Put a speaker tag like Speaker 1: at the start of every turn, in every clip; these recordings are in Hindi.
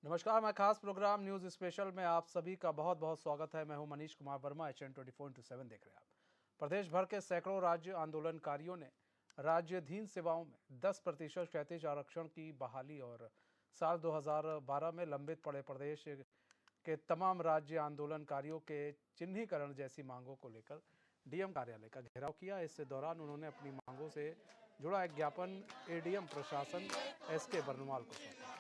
Speaker 1: नमस्कार, मैं खास प्रोग्राम न्यूज स्पेशल में आप सभी का बहुत बहुत स्वागत है। मैं हूं मनीष कुमार वर्मा। HN24/7 देख रहे हैं आप। प्रदेश भर के सैकड़ों राज्य आंदोलनकारियों ने राज्याधीन सेवाओं में 10% क्षैतिज आरक्षण की बहाली और साल 2012 में लंबित पड़े प्रदेश के तमाम राज्य आंदोलनकारियों के चिन्हीकरण जैसी मांगों को लेकर डीएम कार्यालय का घेराव किया। इस दौरान उन्होंने अपनी मांगों से जुड़ा एक ज्ञापन एडीएम प्रशासन SK बर्नवाल को सौंपा।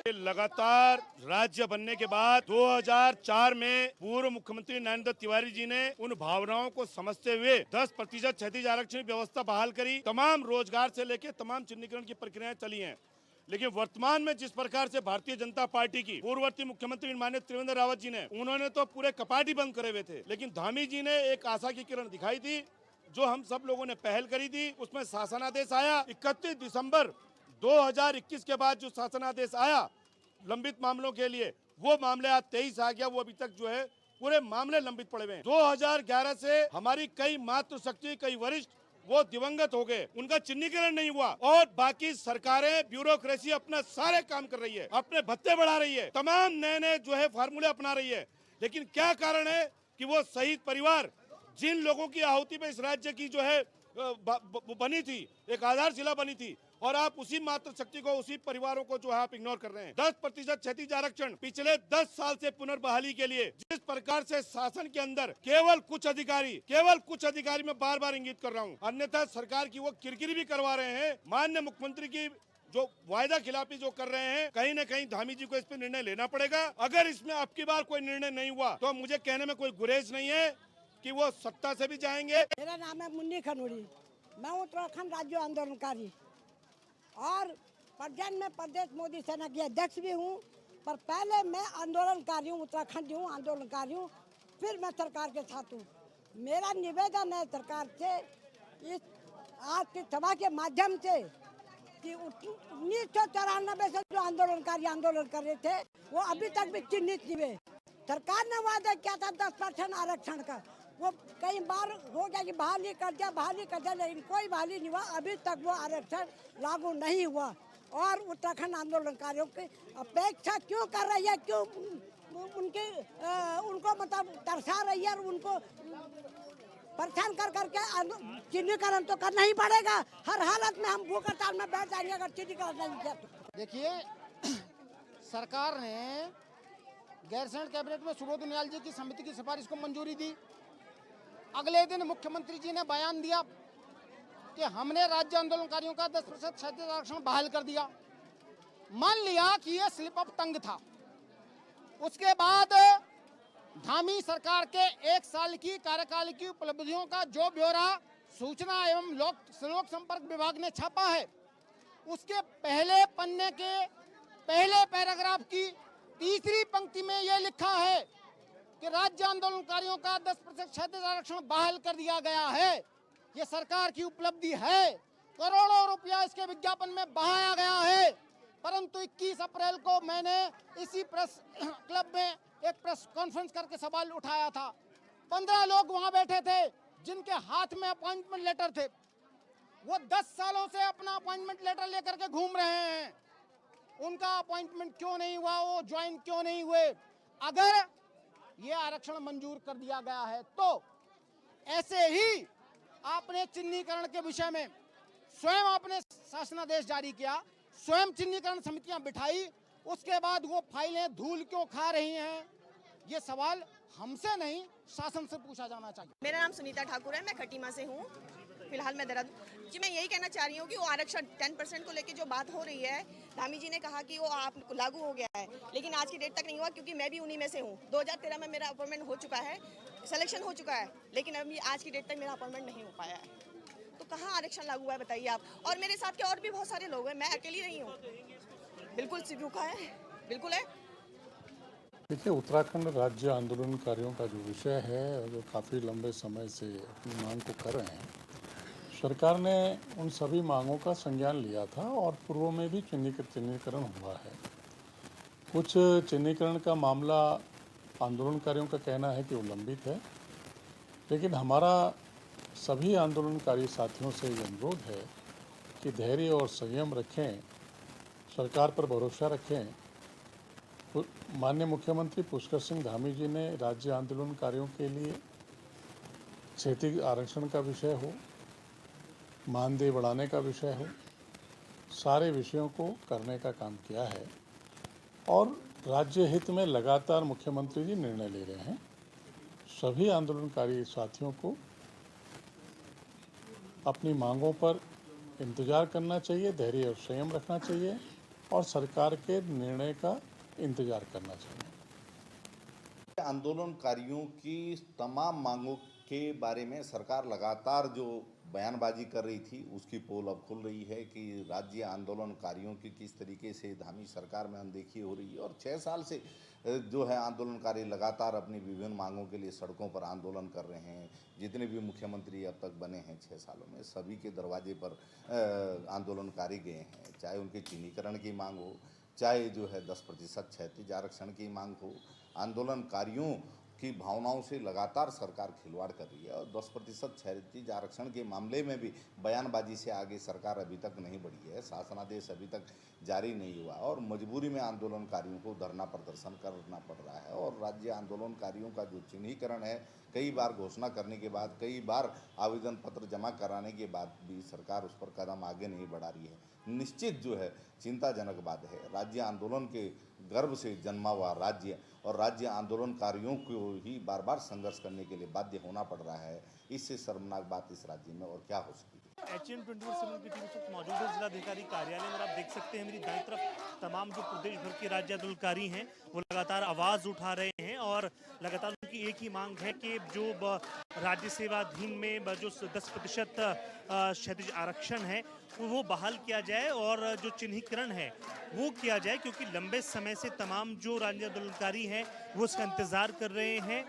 Speaker 2: लगातार राज्य बनने के बाद 2004 में पूर्व मुख्यमंत्री नरेंद्र तिवारी जी ने उन भावनाओं को समझते हुए 10% क्षैतिज आरक्षण व्यवस्था बहाल करी। तमाम रोजगार से लेकर तमाम चिन्हीकरण की प्रक्रियाएं चली हैं, लेकिन वर्तमान में जिस प्रकार से भारतीय जनता पार्टी की पूर्ववर्ती मुख्यमंत्री माननीय त्रिवेंद्र रावत जी ने उन्होंने तो पूरे कपाट ही बंद करे हुए थे, लेकिन धामी जी ने एक आशा की किरण दिखाई थी जो हम सब लोगों ने पहल करी थी। उसमें शासनादेश आया 31 दिसंबर 2021 के बाद जो शासनादेश आया लंबित मामलों के लिए, वो मामले आज 23 आ गया। वो अभी तक जो है पूरे मामले लंबित पड़े हुए हैं। 2011 से हमारी कई मातृशक्ति, कई वरिष्ठ वो दिवंगत हो गए, उनका चिन्हीकरण नहीं हुआ और बाकी सरकारें ब्यूरोक्रेसी अपना सारे काम कर रही है, अपने भत्ते बढ़ा रही है, तमाम नए नए जो है फार्मूले अपना रही है। लेकिन क्या कारण है कि वो शहीद परिवार जिन लोगों की आहुति में इस राज्य की जो है बनी थी, एक आधारशिला बनी थी, और आप उसी मातृशक्ति को, उसी परिवारों को जो है आप इग्नोर कर रहे हैं। 10% क्षैतिज आरक्षण पिछले 10 साल से पुनर्बहाली के लिए जिस प्रकार से शासन के अंदर केवल कुछ अधिकारी मैं बार बार इंगित कर रहा हूं, अन्यथा सरकार की वो किरकिरी भी करवा रहे हैं। माननीय मुख्यमंत्री की जो वायदा खिलाफी जो कर रहे हैं, कहीं न कहीं धामी जी को इस पर निर्णय लेना पड़ेगा। अगर इसमें अब की बार कोई निर्णय नहीं हुआ तो मुझे कहने में कोई गुरेज नहीं है कि वो सत्ता से भी जाएंगे।
Speaker 3: मेरा नाम है मुन्नी खनूरी, मैं उत्तराखंड राज्य आंदोलनकारी और प्रजेंट में प्रदेश मोदी सेना की अध्यक्ष भी हूँ। पर पहले मैं आंदोलनकारी हूँ, उत्तराखंड हूँ, आंदोलनकारी हूँ, फिर मैं सरकार के साथ हूँ। मेरा निवेदन है सरकार से इस आज की सभा के माध्यम से कि 1994 से जो आंदोलनकारी आंदोलन कर रहे थे वो अभी तक भी चिन्हित नहीं हुए। सरकार ने वादा किया था 10% आरक्षण का, वो कई बार हो गया कि बहाली कर दिया, लेकिन कोई बहाली नहीं हुआ। अभी तक वो आरक्षण लागू नहीं हुआ और उत्तराखंड आंदोलनकारियों की अपेक्षा क्यों कर रही है, क्यों उनको मतलब दर्शा रही है और उनको परेशान कर करके चिन्हीकरण तो करना ही पड़ेगा। हर हालत में हम भूख हड़ताल में बैठ जाएंगे अगर चिन्हीकरण नहीं किया तो।
Speaker 4: देखिए, सरकार ने गैरसैंण कैबिनेट में सुबोध उनियाल जी की समिति की सिफारिश को मंजूरी दी। अगले दिन मुख्यमंत्री जी ने बयान दिया कि हमने राज्य आंदोलनकारियों का 10% क्षैतिज आरक्षण बहाल कर दिया। मान लिया कि ये स्लिप ऑफ टंग था। उसके बाद धामी सरकार के 1 साल की कार्यकाल की उपलब्धियों का जो ब्यौरा सूचना एवं लोक संपर्क विभाग ने छापा है, उसके पहले पन्ने के पहले पैराग्राफ की तीसरी पंक्ति में यह लिखा है कि राज्य आंदोलनकारियों का 10% क्षैतिज आरक्षण बहाल कर दिया गया है। ये सरकार की उपलब्धि है। करोड़ों रुपया इसके विज्ञापन में बहाया गया है। परंतु 21 अप्रैल को मैंने इसी प्रेस क्लब में एक प्रेस कॉन्फ्रेंस करके सवाल उठाया था। 15 लोग वहां बैठे थे जिनके हाथ में अपॉइंटमेंट लेटर थे। वो 10 सालों से अपना अपॉइंटमेंट लेटर लेकर के घूम रहे हैं। उनका अपॉइंटमेंट क्यों नहीं हुआ, वो ज्वाइन क्यों नहीं हुए? अगर ये आरक्षण मंजूर कर दिया गया है तो ऐसे ही आपने चिन्हीकरण के विषय में स्वयं आपने शासनादेश जारी किया, स्वयं चिन्हीकरण समितियां बिठाई, उसके बाद वो फाइलें धूल क्यों खा रही हैं? ये सवाल हमसे नहीं शासन से पूछा जाना चाहिए।
Speaker 5: मेरा नाम सुनीता ठाकुर है, मैं खटीमा से हूँ। फिलहाल मैं देहरादून जी। मैं यही कहना चाह रही हूँ कि वो आरक्षण 10% को लेके जो बात हो रही है, धामी जी ने कहा कि वो आप लागू हो गया है, लेकिन आज की डेट तक नहीं हुआ, क्योंकि मैं भी उन्हीं में से हूँ। 2013 में मेरा अपॉइंटमेंट हो चुका है, सिलेक्शन हो चुका है, लेकिन अभी आज की डेट तक मेरा अपॉइंटमेंट नहीं हो पाया है। तो कहाँ आरक्षण लागू हुआ है बताइए आप? और मेरे साथ के और भी बहुत सारे लोग हैं, मैं अकेली नहीं हूँ। बिल्कुल रूखा है, बिल्कुल है।
Speaker 6: देखिए, उत्तराखंड राज्य आंदोलनकारियों का जो विषय है, जो काफ़ी लंबे समय से अपनी मांग को कर रहे हैं, सरकार ने उन सभी मांगों का संज्ञान लिया था और पूर्व में भी चिन्हीकरण हुआ है। कुछ चिन्हीकरण का मामला आंदोलनकारियों का कहना है कि वो लंबित है, लेकिन हमारा सभी आंदोलनकारी साथियों से ये अनुरोध है कि धैर्य और संयम रखें, सरकार पर भरोसा रखें। माननीय मुख्यमंत्री पुष्कर सिंह धामी जी ने राज्य आंदोलनकारियों के लिए क्षेत्रीय आरक्षण का विषय हो, मानदेय बढ़ाने का विषय हो, सारे विषयों को करने का काम किया है और राज्य हित में लगातार मुख्यमंत्री जी निर्णय ले रहे हैं। सभी आंदोलनकारी साथियों को अपनी मांगों पर इंतजार करना चाहिए, धैर्य और संयम रखना चाहिए और सरकार के निर्णय का इंतजार करना चाहिए।
Speaker 7: आंदोलनकारियों की तमाम मांगों के बारे में सरकार लगातार जो बयानबाजी कर रही थी उसकी पोल अब खुल रही है कि राज्य आंदोलनकारियों की किस तरीके से धामी सरकार में अनदेखी हो रही है। और 6 साल से जो है आंदोलनकारी लगातार अपनी विभिन्न मांगों के लिए सड़कों पर आंदोलन कर रहे हैं। जितने भी मुख्यमंत्री अब तक बने हैं 6 सालों में, सभी के दरवाजे पर आंदोलनकारी गए हैं, चाहे उनके चिन्हीकरण की मांग हो, चाहे जो है 10% क्षैतिज आरक्षण की मांग हो। आंदोलनकारियों की भावनाओं से लगातार सरकार खिलवाड़ कर रही है और 10% क्षैतिज आरक्षण के मामले में भी बयानबाजी से आगे सरकार अभी तक नहीं बढ़ी है। शासनादेश अभी तक जारी नहीं हुआ और मजबूरी में आंदोलनकारियों को धरना प्रदर्शन करना पड़ रहा है। और राज्य आंदोलनकारियों का जो चिन्हीकरण है, कई बार घोषणा करने के बाद, कई बार आवेदन पत्र जमा कराने के बाद भी सरकार उस पर कदम आगे नहीं बढ़ा रही है। निश्चित जो है चिंताजनक बात है। राज्य आंदोलन के गर्व से जन्मा हुआ राज्य और राज्य आंदोलनकारियों को ही बार बार संघर्ष करने के लिए बाध्य होना पड़ रहा है। इससे शर्मनाक बात इस राज्य में और क्या हो सकती है।
Speaker 8: HN 24/7 की टीम इस वक्त मौजूद है जिलाधिकारी कार्यालय में। आप देख सकते हैं मेरी दाईं तरफ तमाम जो प्रदेश भर के राज्य आंदोलनकारी हैं वो लगातार आवाज उठा रहे हैं और लगातार उनकी एक ही मांग है कि जो राज्य सेवाधीन में जो 10% क्षैतिज आरक्षण है वो बहाल किया जाए और जो चिन्हीकरण है वो किया जाए, क्योंकि लंबे समय से तमाम जो राज्य आंदोलनकारी हैं वो इसका इंतजार कर रहे हैं।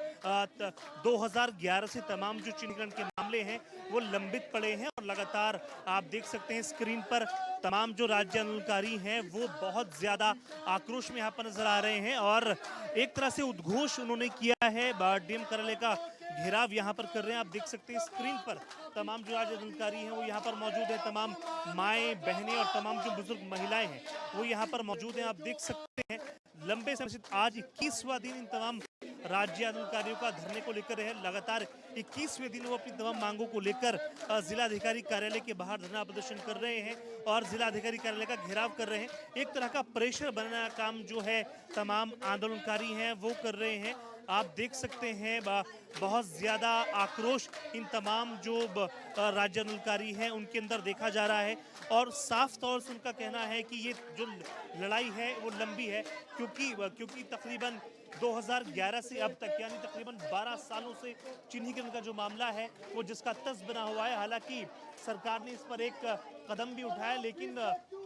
Speaker 8: 2011 से तमाम जो चिन्हीकरण के मामले हैं वो लंबित पड़े हैं और लगातार आप देख सकते हैं स्क्रीन पर तमाम जो राज्य आंदोलनकारी हैं वो बहुत ज्यादा आक्रोश में यहाँ पर नजर आ रहे हैं और एक तरह से उद्घोष उन्होंने किया है। डीएम कार्यालय का घेराव यहाँ पर कर रहे हैं। आप देख सकते हैं स्क्रीन पर तमाम जो राज्य आंदोलनकारी हैं वो यहाँ पर मौजूद है। तमाम माएँ, बहनें और तमाम जो बुजुर्ग महिलाएं हैं वो यहाँ पर मौजूद हैं। आप देख सकते हैं लंबे समय से आज 21वां दिन इन तमाम राज्य आंदोलनकारियों का धरने को लेकर है। लगातार 21वें दिन वो अपनी तमाम मांगों को लेकर जिलाधिकारी कार्यालय के बाहर धरना प्रदर्शन कर रहे हैं और जिलाधिकारी कार्यालय का घेराव कर रहे हैं। एक तरह का प्रेशर बनाना काम जो है तमाम आंदोलनकारी हैं वो कर रहे हैं। आप देख सकते हैं बहुत ज़्यादा आक्रोश इन तमाम जो राज्य आंदोलनकारी हैं उनके अंदर देखा जा रहा है और साफ तौर से उनका कहना है कि ये जो लड़ाई है वो लंबी है, क्योंकि तकरीबन 2011 से अब तक यानी तकरीबन 12 सालों से चिन्हीकरण का जो मामला है वो जिसका तस बना हुआ है। हालांकि सरकार ने इस पर एक कदम भी उठाया, लेकिन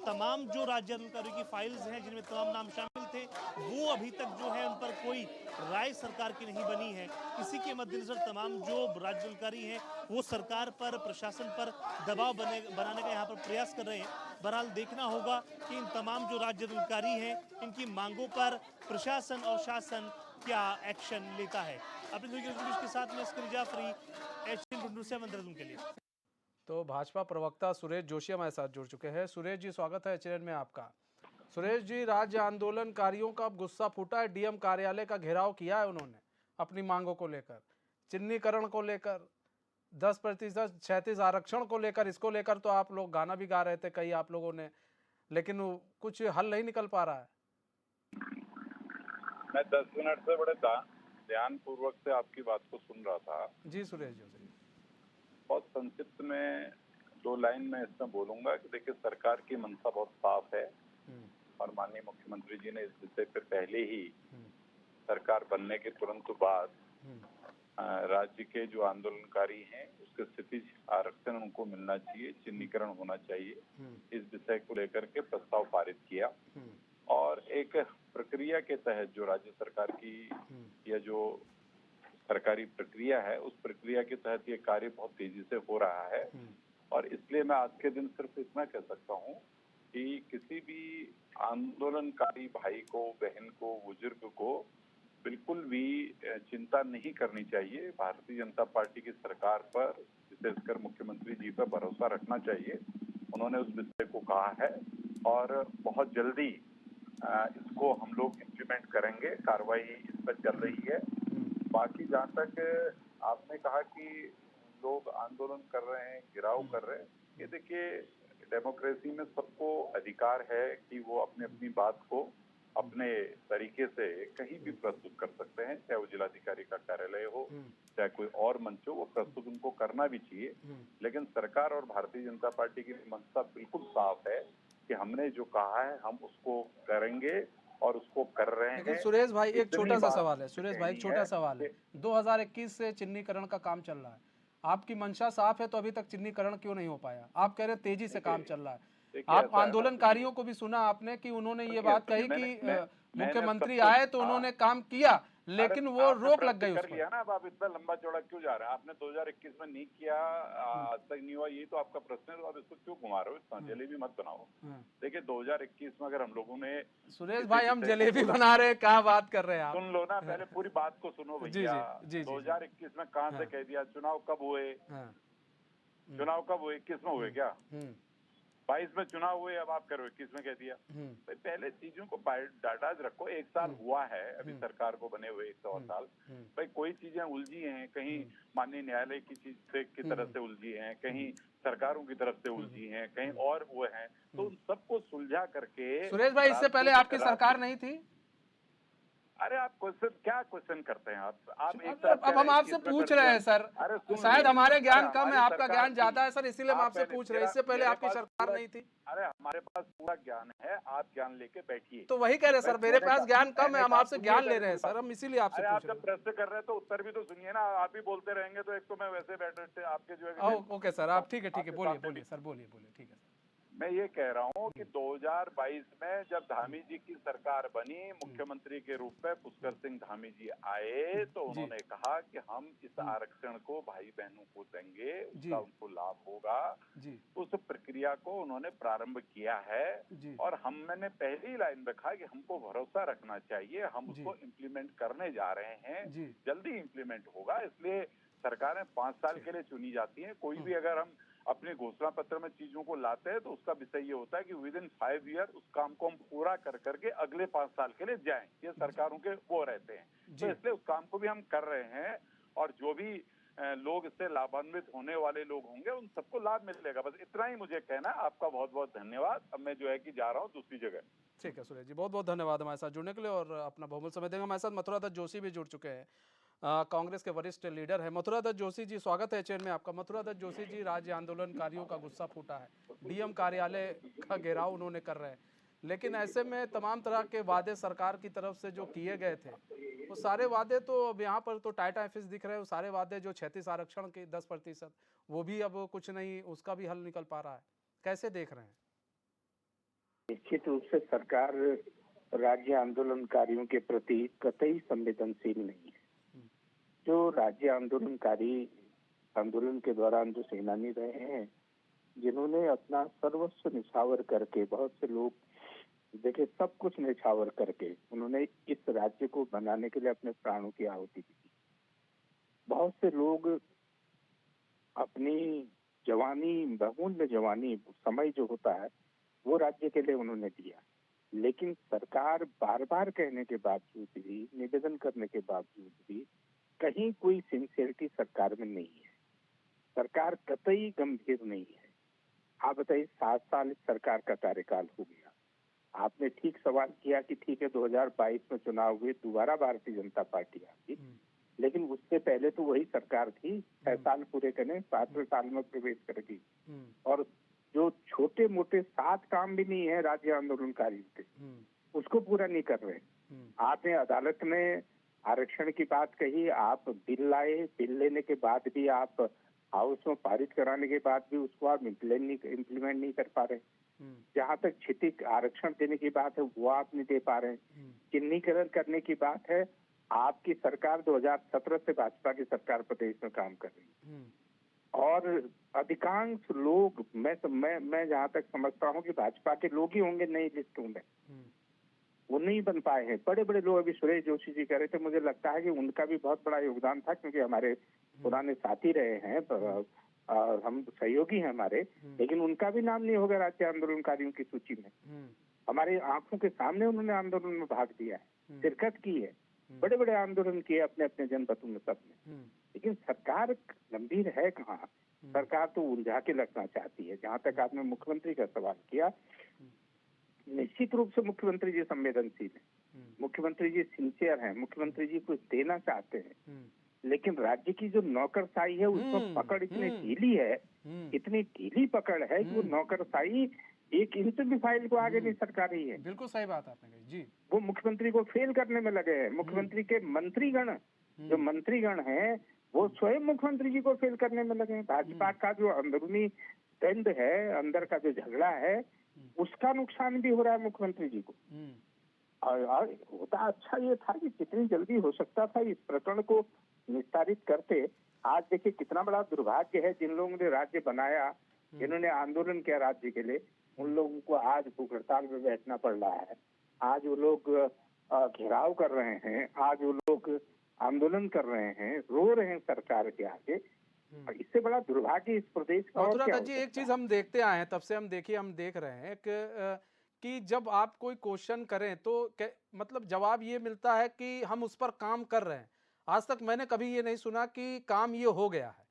Speaker 8: तमाम जो राज्य आंदोलनकारियों की फाइल्स हैं जिनमें तमाम नाम शामिल थे वो अभी तक जो है उन पर कोई राय सरकार की नहीं बनी है। इसी के मद्देनजर तमाम जो राज्य आंदोलनकारी हैं वो सरकार पर, प्रशासन पर दबाव बनाने का यहाँ पर प्रयास कर रहे हैं। बहरहाल देखना होगा कि इन तमाम जो राज्य आंदोलनकारी हैं इनकी मांगों पर प्रशासन और शासन क्या एक्शन लेता है। अपने के साथ में इसके जाफरी HN 24/7 के लिए।
Speaker 1: तो भाजपा प्रवक्ता सुरेश जोशी हमारे साथ जुड़ चुके हैं। सुरेश जी, स्वागत है HN में आपका। सुरेश जी, राज्य आंदोलनकारियों का अब गुस्सा फूटा है। डीएम कार्यालय का घेराव किया है उन्होंने अपनी मांगों को लेकर, चिन्हीकरण को लेकर, 10% क्षैतिज आरक्षण को लेकर। इसको लेकर तो आप लोग गाना भी गा रहे थे कई आप लोगों ने, लेकिन कुछ हल नहीं निकल पा रहा है।
Speaker 9: मैं 10 मिनट से बड़े ध्यान पूर्वक से आपकी बात को सुन रहा था।
Speaker 1: जी सुरेश जी,
Speaker 9: बहुत संक्षिप्त में 2 लाइन में इसमें बोलूंगा कि देखिए, सरकार की मंशा बहुत साफ है और माननीय मुख्यमंत्री जी ने इस विषय पे पहले ही सरकार बनने के तुरंत बाद राज्य के जो आंदोलनकारी हैं उसके क्षैतिज आरक्षण उनको मिलना चाहिए, चिन्हीकरण होना चाहिए, इस विषय को लेकर के प्रस्ताव पारित किया और एक प्रक्रिया के तहत जो राज्य सरकार की या जो सरकारी प्रक्रिया है उस प्रक्रिया के तहत ये कार्य बहुत तेजी से हो रहा है। और इसलिए मैं आज के दिन सिर्फ इतना कह सकता हूँ कि किसी भी आंदोलनकारी भाई को, बहन को, बुजुर्ग को बिल्कुल भी चिंता नहीं करनी चाहिए। भारतीय जनता पार्टी की सरकार पर, इस विशेषकर मुख्यमंत्री जी पर भरोसा रखना चाहिए। उन्होंने उस विषय को कहा है और बहुत जल्दी इसको हम लोग इम्प्लीमेंट करेंगे। कार्रवाई इस पर चल रही है। बाकी जहाँ तक आपने कहा कि लोग आंदोलन कर रहे हैं, गिराव कर रहे हैं, ये देखिए डेमोक्रेसी में सबको अधिकार है कि वो अपनी अपनी बात को अपने तरीके से कहीं भी प्रस्तुत कर सकते हैं, चाहे वो जिलाधिकारी का कार्यालय हो, चाहे कोई और मंच हो, वो प्रस्तुत उनको करना भी चाहिए। लेकिन सरकार और भारतीय जनता पार्टी की मंशा बिल्कुल साफ है कि हमने जो कहा है हम उसको करेंगे और उसको कर रहे
Speaker 1: लेकिन
Speaker 9: हैं।
Speaker 1: सुरेश भाई एक
Speaker 9: इतनी
Speaker 1: छोटा सा
Speaker 9: बात
Speaker 1: सवाल है, सुरेश भाई एक
Speaker 9: कहनी
Speaker 1: छोटा
Speaker 9: है
Speaker 1: सवाल है।
Speaker 9: कि
Speaker 1: 2021 से चिन्हीकरण का काम चल रहा है, आपकी मंशा साफ है तो अभी तक चिन्हीकरण क्यों नहीं हो पाया? आप कह रहे हैं तेजी से काम चल रहा है।
Speaker 9: देखिए,
Speaker 1: आप
Speaker 9: ऐसा है ना,
Speaker 1: आंदोलनकारियों को भी सुना आपने कि उन्होंने ये बात कही कि
Speaker 9: मैंने
Speaker 1: मुख्यमंत्री
Speaker 9: सबको-
Speaker 1: आए तो
Speaker 9: हाँ।
Speaker 1: उन्होंने काम किया, लेकिन
Speaker 9: अरे,
Speaker 1: वो
Speaker 9: आपने
Speaker 1: रोक
Speaker 9: प्रश्न
Speaker 1: लग गई उस
Speaker 9: कर लिया
Speaker 1: पर।
Speaker 9: ना। अब आप इतना लंबा चौड़ा क्यों जा रहे हैं? आपने 2021 में नहीं किया, आज तक नहीं हुआ, यही तो आपका प्रश्न है। तो आप इसको क्यों घुमा रहे हो? इतना जलेबी मत बनाओ। देखिए 2021 में अगर हम लोगों ने
Speaker 1: सुरेश
Speaker 9: किसी
Speaker 1: भाई हम
Speaker 9: विषय को
Speaker 1: जलेबी
Speaker 9: बोला-
Speaker 1: बना रहे हैं, क्या बात कर रहे हैं आप?
Speaker 9: सुन लो ना, पहले पूरी बात को सुनो
Speaker 1: जी,
Speaker 9: भैया।
Speaker 1: जी,
Speaker 9: 2021 में कहाँ से कह दिया? चुनाव कब हुए?
Speaker 1: हाँ।
Speaker 9: चुनाव कब हुए? 21 में हुए क्या? 22 में चुनाव हुए, अब आप करो 21 में कह दिया। भाई पहले चीजों को डाटा रखो। एक साल हुआ है अभी सरकार को बने हुए, 1 और साल। भाई कोई चीजें उलझी हैं, कहीं माननीय न्यायालय की चीज से की तरफ से उलझी हैं, कहीं सरकारों की तरफ से उलझी हैं, कहीं और वो हैं, तो उन सबको सुलझा करके।
Speaker 1: सुरेश भाई इससे पहले आपकी सरकार नहीं थी?
Speaker 9: अरे आप क्या क्वेश्चन करते हैं आप एक
Speaker 1: अब
Speaker 9: तरफ कह
Speaker 1: हम
Speaker 9: रहे हैं
Speaker 1: आपसे
Speaker 9: कि इसमें
Speaker 1: पूछ
Speaker 9: कर
Speaker 1: रहे
Speaker 9: दिया।
Speaker 1: हैं सर,
Speaker 9: अरे सुन
Speaker 1: शायद
Speaker 9: लो।
Speaker 1: हमारे ज्ञान
Speaker 9: अरे
Speaker 1: कम है,
Speaker 9: हमारी
Speaker 1: आपका
Speaker 9: सरकार
Speaker 1: ज्ञान
Speaker 9: थी।
Speaker 1: ज्यादा है सर, इसीलिए हम
Speaker 9: आप
Speaker 1: आपसे
Speaker 9: पहले-
Speaker 1: पूछ रहे हैं।
Speaker 9: मेरा-
Speaker 1: इससे पहले
Speaker 9: मेरे
Speaker 1: आपकी
Speaker 9: पास
Speaker 1: सरकार
Speaker 9: पूरा-
Speaker 1: नहीं थी?
Speaker 9: अरे हमारे पास पूरा ज्ञान है, आप ज्ञान लेके बैठिए।
Speaker 1: तो वही कह रहे हैं सर, मेरे पास ज्ञान कम है, हम आपसे ज्ञान ले रहे हैं
Speaker 9: सर।
Speaker 1: सर, हम इसीलिए आपसे
Speaker 9: अरे आप
Speaker 1: पूछ रहे
Speaker 9: जब प्रश्न कर रहे हैं तो उत्तर भी तो सुनिए ना। आप ही बोलते रहेंगे तो एक तो मैं वैसे बैठे आपके जो है।
Speaker 1: हैं। ओके सर, आप ठीक है
Speaker 9: आपके
Speaker 1: बोलिए
Speaker 9: सामने
Speaker 1: बोलिए सर, बोलिए ठीक है सर।
Speaker 9: मैं ये कह रहा हूँ कि 2022 में जब धामी जी की सरकार बनी, मुख्यमंत्री के रूप में पुष्कर सिंह धामी जी आए, तो उन्होंने कहा कि हम इस आरक्षण को भाई बहनों को देंगे, उसका उनको लाभ होगा। उस प्रक्रिया को उन्होंने प्रारंभ किया है और हमने पहली लाइन में कहा कि हमको भरोसा रखना चाहिए, हम उसको इम्प्लीमेंट करने जा रहे हैं। जल्दी इम्प्लीमेंट होगा। इसलिए सरकारें 5 साल के लिए चुनी जाती हैं। कोई भी अगर हम अपने घोषणा पत्र में चीजों को लाते हैं तो उसका विषय ये होता है कि विद इन 5 ईयर उस काम को हम पूरा कर करके अगले 5 साल के लिए जाएं। ये सरकारों के वो रहते हैं। तो इसलिए उस काम को भी हम कर रहे हैं और जो भी लोग इससे लाभान्वित होने वाले लोग होंगे उन सबको लाभ मिलेगा। बस इतना ही मुझे कहना है। आपका बहुत बहुत धन्यवाद। अब मैं जो है कि जा रहा हूँ दूसरी जगह।
Speaker 1: ठीक है सुरेश जी, बहुत बहुत धन्यवाद हमारे साथ जुड़ने के लिए और अपना बहुमूल्य समय देंगे। हमारे साथ मथुरा दत्त जोशी भी जुड़ चुके हैं, कांग्रेस के वरिष्ठ लीडर है। मथुरा दत्त जोशी जी, स्वागत है चैन में आपका। मथुरा दत्त जोशी जी, राज्य आंदोलनकारियों का गुस्सा फूटा है, डीएम कार्यालय का घेराव उन्होंने कर रहे हैं, लेकिन ऐसे में तमाम तरह के वादे सरकार की तरफ से जो किए गए थे, वो सारे वादे तो अब यहाँ पर तो टाइटा ऑफिस दिख रहे हैं। वो सारे वादे जो 36 आरक्षण के 10%, वो भी अब कुछ नहीं, उसका भी हल निकल पा रहा है। कैसे देख रहे हैं?
Speaker 10: निश्चित रूप से सरकार राज्य आंदोलनकारियों के प्रति कतई संवेदनशील नहीं है। जो राज्य आंदोलनकारी आंदोलन के दौरान जो सेनानी रहे हैं, जिन्होंने अपना सर्वस्व निछावर करके, बहुत से लोग देखिए सब कुछ निछावर करके उन्होंने इस राज्य को बनाने के लिए अपने प्राणों की आहुति दी। बहुत से लोग अपनी जवानी, बहुमूल्य जवानी समय जो होता है वो राज्य के लिए उन्होंने दिया। लेकिन सरकार बार बार कहने के बावजूद भी, निवेदन करने के बावजूद भी कहीं कोई सिंसियरिटी सरकार में नहीं है। सरकार कतई गंभीर नहीं है। आप बताइए, 7 साल इस सरकार का कार्यकाल हो गया। आपने ठीक सवाल किया कि ठीक है 2022 में चुनाव हुए, दोबारा भारतीय जनता पार्टी आ गई, लेकिन उससे पहले तो वही सरकार थी। 6 साल पूरे करने, 7वें साल में प्रवेश करेगी और जो छोटे मोटे 7 काम भी नहीं है राज्य आंदोलनकारियों के, उसको पूरा नहीं कर रहे। आपने अदालत में आरक्षण की बात कही, आप बिल लाए, बिल लेने के बाद भी आप हाउस में पारित कराने के बाद भी उसको आप इम्प्लीमेंट नहीं कर पा रहे। जहाँ तक क्षितिज आरक्षण देने की बात है वो आप नहीं दे पा रहे। चिन्हीकरण करने की बात है, आपकी सरकार 2017 से भाजपा की सरकार प्रदेश में काम कर रही है और अधिकांश लोग, मैं जहाँ तक समझता हूँ कि भाजपा के लोग ही होंगे नई लिस्टों में, वो नहीं बन पाए हैं। बड़े बड़े लोग, अभी सुरेश जोशी जी कह रहे थे, मुझे लगता है कि उनका भी बहुत बड़ा योगदान था, क्योंकि हमारे पुराने साथी रहे हैं और हम सहयोगी हैं हमारे, लेकिन उनका भी नाम नहीं होगा राज्य आंदोलनकारियों की सूची में। हमारे आंखों के सामने उन्होंने आंदोलन में भाग दिया है, शिरकत की है, बड़े बड़े आंदोलन किए अपने अपने जनपदों में सबने। लेकिन सरकार गंभीर है कहाँ? सरकार तो उलझा के रखना चाहती है। जहाँ तक आपने मुख्यमंत्री का सवाल किया, निश्चित रूप से मुख्यमंत्री जी संवेदनशील है, मुख्यमंत्री जी सिंसियर हैं, मुख्यमंत्री जी कुछ देना चाहते हैं, लेकिन राज्य की जो नौकरशाही है उसमें पकड़ इतनी ढीली है, इतनी ढीली पकड़ है कि वो नौकरशाही एक इंच भी फाइल को आगे नहीं सरका रही है।
Speaker 1: बिल्कुल सही बात आपने कही जी।
Speaker 10: वो मुख्यमंत्री को फेल करने में लगे हैं। मुख्यमंत्री के मंत्रीगण, जो मंत्रीगण हैं, वो स्वयं मुख्यमंत्री जी को फेल करने में लगे हैं। भाजपा का जो अंदरूनी द्वंद है, अंदर का जो झगड़ा है, उसका नुकसान भी हो रहा है मुख्यमंत्री जी को। और होता अच्छा ये था कि जितनी जल्दी हो सकता था इस प्रकरण को निस्तारित करते। आज देखिए कितना बड़ा दुर्भाग्य है, जिन लोगों ने राज्य बनाया, जिन्होंने आंदोलन किया राज्य के लिए, उन लोगों को आज भूख हड़ताल में बैठना पड़ रहा है। आज वो लोग घेराव कर रहे हैं, आज वो लोग आंदोलन कर रहे हैं, रो रहे हैं सरकार के आगे। इससे बड़ा दुर्भाग्य इस प्रदेश का और क्या हो
Speaker 1: जी, एक चीज हम देखते आए हैं, तब से हम देख रहे हैं कि जब आप कोई क्वेश्चन करें तो मतलब जवाब ये मिलता है कि हम उस पर काम कर रहे हैं। आज तक मैंने कभी ये नहीं सुना कि काम ये हो गया है।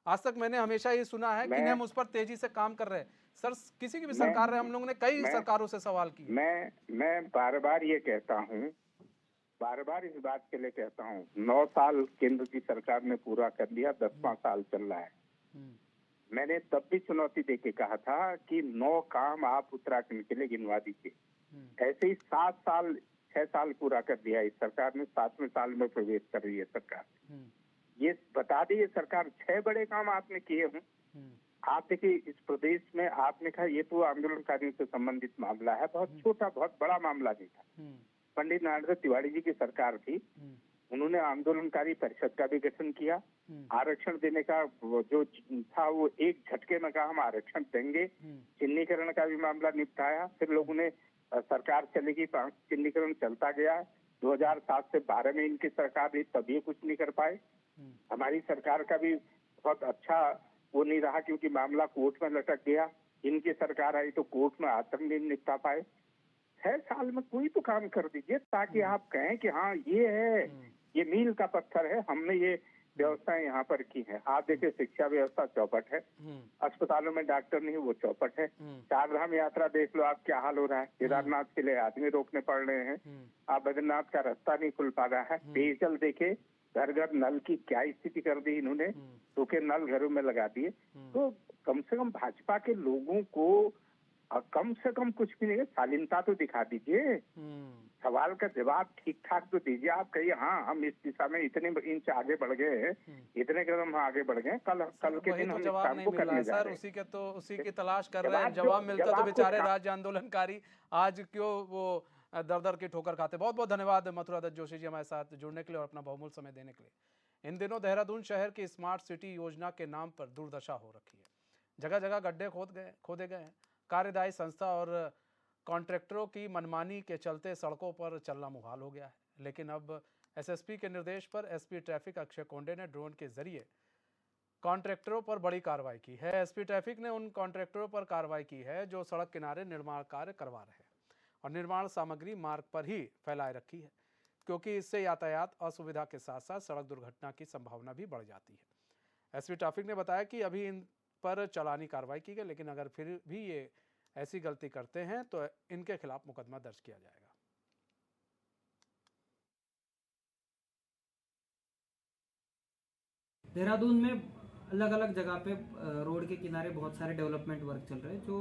Speaker 1: आज तक मैंने हमेशा ये सुना है कि हम उस पर तेजी से काम कर रहे हैं। सर, किसी की भी सरकार रहे, हम लोगों ने कई सरकारों से सवाल किए।
Speaker 10: मैं बार बार ये कहता हूँ, बार बार इस बात के लिए कहता हूँ, 9 साल केंद्र की सरकार ने पूरा कर लिया, 10वां साल चल रहा है। मैंने तब भी चुनौती देके कहा था कि 9 काम आप उत्तराखंड के लिए गिनवा दीजिए। ऐसे ही 7 साल 6 साल पूरा कर दिया इस सरकार ने, 7वें साल में प्रवेश कर रही है सरकार। ये बता दी, ये सरकार 6 बड़े काम आपने किए हों। आप देखिए इस प्रदेश में आपने कहा ये तो आंदोलनकारियों से संबंधित मामला है, बहुत छोटा, बहुत बड़ा मामला नहीं था। पंडित नारायण तिवारी जी की सरकार थी, उन्होंने आंदोलनकारी परिषद का भी गठन किया। आरक्षण देने का जो था वो एक झटके में कहा हम आरक्षण देंगे। चिन्हीकरण का भी मामला निपटाया। फिर लोगों ने सरकार चलेगी, चिन्हीकरण चलता गया। 2007 से 12 में इनकी सरकार रही, तब ये कुछ नहीं कर पाए। हमारी सरकार का भी बहुत अच्छा वो नहीं रहा, क्योंकि मामला कोर्ट में लटक गया। इनकी सरकार आई तो कोर्ट में आतंक नहीं निपटा पाए। 6 साल में कोई तो काम कर दीजिए, ताकि आप कहें कि हाँ ये है, ये मील का पत्थर है, हमने ये व्यवस्थाएं यहाँ पर की है। आप देखिए शिक्षा व्यवस्था चौपट है, अस्पतालों में डॉक्टर नहीं, वो चौपट है। 4 धाम यात्रा देख लो आप क्या हाल हो रहा है। केदारनाथ के लिए आदमी रोकने पड़ रहे हैं, आप बद्रीनाथ का रास्ता नहीं खुल पा रहा है। पेयजल देखे, घर घर नल की क्या स्थिति कर दी इन्होंने, सूखे नल घरों में लगा दिए। तो कम से कम भाजपा के लोगों को कम से कम कुछ भी नहीं, शालीनता तो दिखा दीजिए, सवाल का जवाब ठीक ठाक तो दीजिए। आप कहिए हाँ हम इस दिशा में इतने इंच आगे बढ़ गए हैं, इतने कदम आगे बढ़ गए, कल के दिन हम इस काम को करने जा रहे हैं।
Speaker 1: उसी की तलाश कर रहे हैं। जवाब मिलता तो बेचारे राज्य आंदोलनकारी आज क्यों वो दर की ठोकर खाते। बहुत बहुत धन्यवाद मथुरा दत्त जोशी जी हमारे साथ जुड़ने के लिए और अपना बहुमूल्य समय देने के लिए। इन दिनों देहरादून शहर की स्मार्ट सिटी योजना के नाम पर दुर्दशा हो रखी है। जगह जगह गड्ढे खोदे गए हैं। कार्यदायी संस्था और कॉन्ट्रैक्टरों की मनमानी के चलते सड़कों पर चलना मुहाल हो गया है। लेकिन अब एसएसपी के निर्देश पर एसपी ट्रैफिक अक्षय कोंडे ने ड्रोन के जरिए कॉन्ट्रैक्टरों पर बड़ी कार्रवाई की है। एसपी ट्रैफिक ने उन कॉन्ट्रैक्टरों पर कार्रवाई की है जो सड़क किनारे निर्माण कार्य करवा रहे हैं और निर्माण सामग्री मार्ग पर ही फैलाए रखी है, क्योंकि इससे यातायात असुविधा के साथ साथ सड़क दुर्घटना की संभावना भी बढ़ जाती है। एसपी ट्रैफिक ने बताया कि अभी इन पर चालानी कार्रवाई की गई, लेकिन अगर फिर भी ये ऐसी गलती करते हैं तो इनके खिलाफ मुकदमा दर्ज किया जाएगा।
Speaker 11: देहरादून में अलग अलग जगह पे रोड के किनारे बहुत सारे डेवलपमेंट वर्क चल रहे हैं जो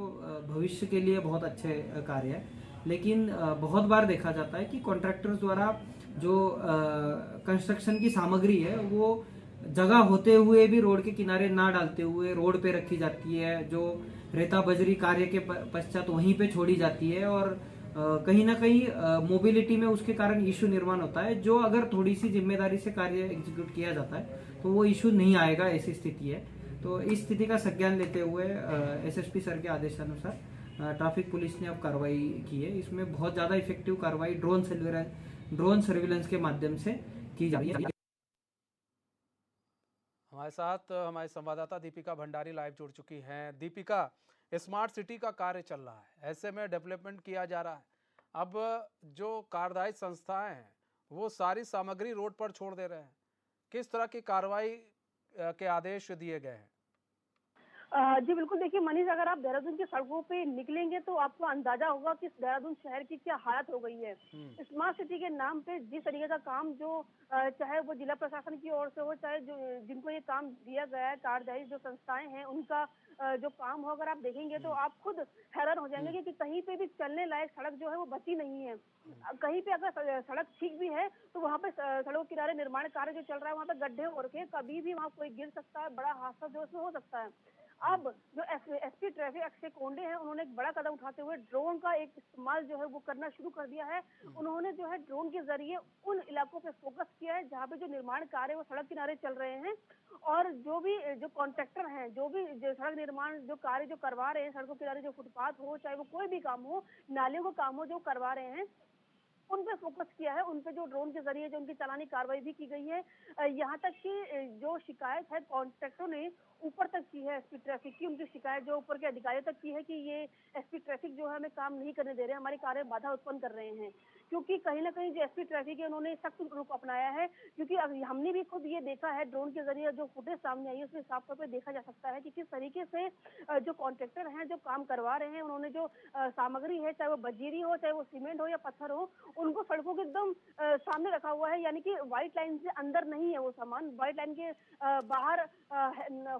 Speaker 11: भविष्य के लिए बहुत अच्छे कार्य है। लेकिन बहुत बार देखा जाता है कि कॉन्ट्रैक्टर्स द्वारा जो कंस्ट्रक्शन की सामग्री है वो जगह होते हुए भी रोड के किनारे ना डालते हुए रोड पे रखी जाती है, जो रेता बजरी कार्य के पश्चात वहीं पे छोड़ी जाती है और कहीं ना कहीं मोबिलिटी में उसके कारण इशू निर्माण होता है, जो अगर थोड़ी सी जिम्मेदारी से कार्य एग्जीक्यूट किया जाता है तो वो इशू नहीं आएगा, ऐसी स्थिति है। तो इस स्थिति का संज्ञान लेते हुए एसएसपी सर के आदेशानुसार ट्रैफिक पुलिस ने अब कार्रवाई की है। इसमें बहुत ज़्यादा इफेक्टिव कार्रवाई ड्रोन सर्विलेंस के माध्यम से की जा रही है।
Speaker 1: हमारे हमारे साथ हमारे संवाददाता दीपिका भंडारी लाइव जुड़ चुकी हैं। दीपिका, स्मार्ट सिटी का कार्य चल रहा है, ऐसे में डेवलपमेंट किया जा रहा है। अब जो कार्यदायी संस्थाएं हैं वो सारी सामग्री रोड पर छोड़ दे रहे हैं। किस तरह की कार्रवाई के आदेश दिए गए हैं?
Speaker 12: जी बिल्कुल, देखिए मनीष, अगर आप देहरादून की सड़कों पे निकलेंगे तो आपको अंदाजा होगा कि देहरादून शहर की क्या हालत हो गई है। स्मार्ट सिटी के नाम पे जिस तरीके का काम जो चाहे वो जिला प्रशासन की ओर से हो, चाहे जो जिनको ये काम दिया गया है, कार्यदायी जो संस्थाएं हैं उनका जो काम हो, अगर आप देखेंगे तो आप खुद हैरान हो जाएंगे कि कहीं पे भी चलने लायक सड़क जो है वो बची नहीं है। कहीं पे अगर सड़क ठीक भी है तो वहाँ पे सड़कों के किनारे निर्माण कार्य जो चल रहा है वहाँ पे गड्ढे हो रखे हैं, कभी भी वहाँ कोई गिर सकता है, बड़ा हादसा जो उसमें हो सकता है। अब जो एसपी ट्रैफिक अक्षय कोंडे हैं, उन्होंने एक बड़ा कदम उठाते हुए ड्रोन का एक इस्तेमाल जो है वो करना शुरू कर दिया है। उन्होंने जो है ड्रोन के जरिए उन इलाकों पे फोकस किया है जहाँ पे जो निर्माण कार्य वो सड़क किनारे चल रहे हैं, और जो कॉन्ट्रैक्टर हैं, जो सड़क निर्माण जो कार्य जो करवा रहे हैं, सड़कों किनारे जो फुटपाथ हो, चाहे वो कोई भी काम हो, नालियों का काम हो, जो करवा रहे हैं उन पे फोकस किया है। उन पे जो ड्रोन के जरिए जो उनकी चालानी कार्रवाई भी की गई है। यहाँ तक कि जो शिकायत है कॉन्ट्रैक्टरों ने ऊपर तक की है एसपी ट्रैफिक की, उनकी शिकायत जो ऊपर के अधिकारियों तक की है कि ये एसपी ट्रैफिक जो है हमें काम नहीं करने दे रहे हैं, हमारे कार्य में बाधा उत्पन्न कर रहे हैं। क्योंकि कहीं ना कहीं जो एसपी ट्रैफिक है उन्होंने सख्त रुख अपनाया है, क्योंकि अब हमने भी खुद ये देखा है, ड्रोन के जरिए जो फुटेज सामने आई है उसमें साफ तौर पर देखा जा सकता है कि किस तरीके से जो कॉन्ट्रैक्टर हैं जो काम करवा रहे हैं, उन्होंने जो सामग्री है, चाहे वो बजीरी हो, चाहे वो सीमेंट हो या पत्थर हो, उनको सड़कों के एकदम सामने रखा हुआ है। यानी कि व्हाइट लाइन से अंदर नहीं है वो सामान, व्हाइट लाइन के बाहर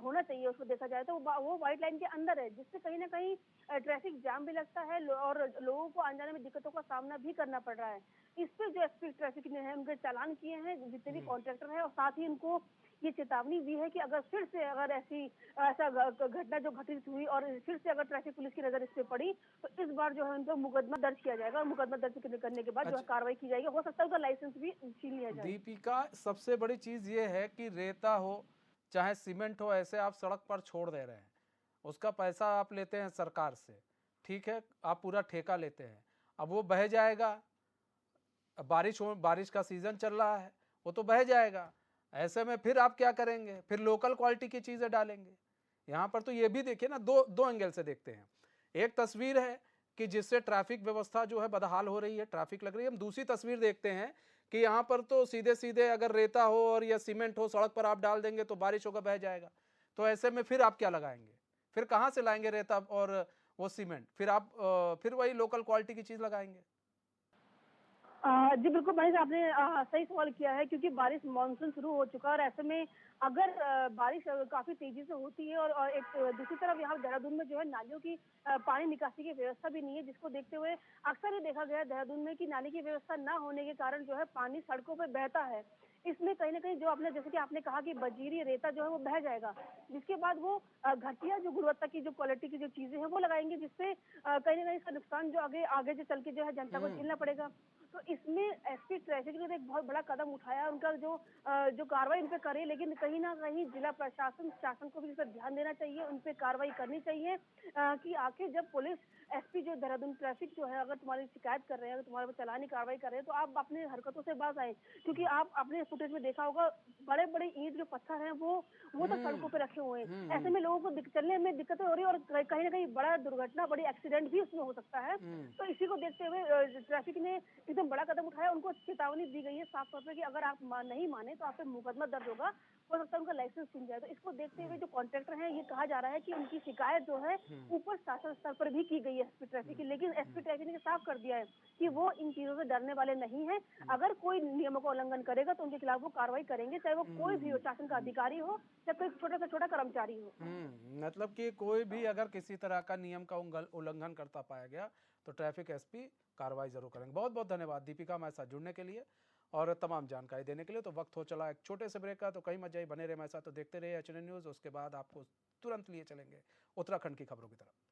Speaker 12: होना चाहिए उसको देखा जाए तो वो व्हाइट लाइन के अंदर है, जिससे कहीं ना कहीं ट्रैफिक जाम भी लगता है और लोगों को आने जाने में दिक्कतों का सामना भी करना पड़ रहा है। इस पे जो एसपी ट्रैफिक ने है उनके चालान किए हैं जितने भी कॉन्ट्रैक्टर हैं, और साथ ही इनको ये चेतावनी दी है कि अगर फिर से अगर ऐसा घटना जो घटित हुई और फिर से अगर ट्रैफिक पुलिस की नजर इस पे पड़ी तो इस बार जो है उन पर मुकदमा दर्ज किया जाएगा, और मुकदमा दर्ज करने के बाद जो है कार्रवाई की जाएगी। हो सकता है उसका लाइसेंस भी छीन लिया जाए।
Speaker 1: दीपिका, सबसे बड़ी चीज ये है कि रेता हो चाहे सीमेंट हो, ऐसे आप सड़क पर छोड़ दे रहे हैं, उसका पैसा आप लेते हैं सरकार से, ठीक है, आप पूरा ठेका लेते हैं, अब वो बह जाएगा, बारिश का सीजन चल रहा है, वो तो बह जाएगा। ऐसे में फिर आप क्या करेंगे? फिर लोकल क्वालिटी की चीजें डालेंगे। यहाँ पर तो ये भी देखिए ना, दो एंगल से देखते हैं। एक तस्वीर है कि जिससे ट्रैफिक व्यवस्था जो है बदहाल हो रही है, ट्रैफिक लग रही है। हम दूसरी तस्वीर देखते हैं कि यहाँ पर तो सीधे सीधे अगर रेता हो और या सीमेंट हो, सड़क पर आप डाल देंगे तो बारिश होगा, बह जाएगा। तो ऐसे में फिर आप क्या लगाएंगे? फिर कहाँ से लाएंगे रेता और वो सीमेंट? फिर आप फिर वही लोकल क्वालिटी की चीज लगाएंगे।
Speaker 12: जी बिल्कुल मनीष, आपने सही सवाल किया है, क्योंकि बारिश मानसून शुरू हो चुका है और ऐसे में अगर बारिश काफी तेजी से होती है और एक दूसरी तरफ यहाँ देहरादून में जो है नालियों की पानी निकासी की व्यवस्था भी नहीं है, जिसको देखते हुए अक्सर ये देखा गया है देहरादून में कि नाली की व्यवस्था न होने के कारण जो है पानी सड़कों पर बहता है। इसमें कहीं ना कहीं जो आपने जैसे कि आपने कहा कि बजीरी रेता जो है वो बह जाएगा, जिसके बाद वो घटिया जो गुणवत्ता की जो क्वालिटी की जो चीजें हैं वो लगाएंगे, जिससे कहीं ना कहीं इसका नुकसान जो आगे जो चल के जो है जनता को झेलना पड़ेगा। तो इसमें एसपी ट्रैफिक ने एक बहुत बड़ा कदम उठाया, उनका जो कार्रवाई इन पे करे, लेकिन कहीं ना कहीं जिला प्रशासन शासन को भी इस पर ध्यान देना चाहिए, उन पे कार्रवाई करनी चाहिए कि आखिर जब पुलिस एसपी जो देहरादून ट्रैफिक जो है अगर तुम्हारी शिकायत कर रहे हैं, अगर तुम्हारे पर चालानी कार्रवाई कर रहे हैं तो आप अपनी हरकतों से बाज आए, क्योंकि आप अपने फुटेज में देखा होगा बड़े बड़े ईंट जो पत्थर हैं वो तो सड़कों पे रखे हुए हैं। ऐसे में लोगों को चलने में दिक्कतें हो रही है और कहीं ना कहीं बड़ा दुर्घटना, बड़ी एक्सीडेंट भी उसमें हो सकता है। तो इसी को देखते हुए ट्रैफिक ने एकदम बड़ा कदम उठाया, उनको चेतावनी दी गई है साफ तौर पर कि अगर आप नहीं माने तो आप पे मुकदमा दर्ज होगा, हो सकता है उनका लाइसेंस छीन जाए। तो इसको देखते हुए जो कॉन्ट्रैक्टर हैं, ये कहा जा रहा है कि उनकी शिकायत जो है ऊपर शासन स्तर पर भी की गई है एसपी ट्रैफिक की, लेकिन एसपी ट्रैफिक ने साफ कर दिया है कि वो इन चीजों से डरने वाले नहीं है। अगर कोई नियमों का उल्लंघन करेगा तो उनके खिलाफ वो कार्रवाई करेंगे, चाहे वो कोई भी हो, शासन का अधिकारी हो या कोई छोटा से छोटा कर्मचारी हो।
Speaker 1: मतलब कि कोई भी अगर किसी तरह का नियम का उल्लंघन करता पाया गया तो ट्रैफिक एसपी कार्रवाई जरूर करेंगे। बहुत बहुत धन्यवाद दीपिका हमारे साथ जुड़ने के लिए और तमाम जानकारी देने के लिए। तो वक्त हो चला एक छोटे से ब्रेक का, तो कहीं मत जाइए, बने रहे हमारे साथ। तो देखते रहिए HNN न्यूज़। उसके बाद आपको तुरंत लिए चलेंगे उत्तराखंड की खबरों की तरफ।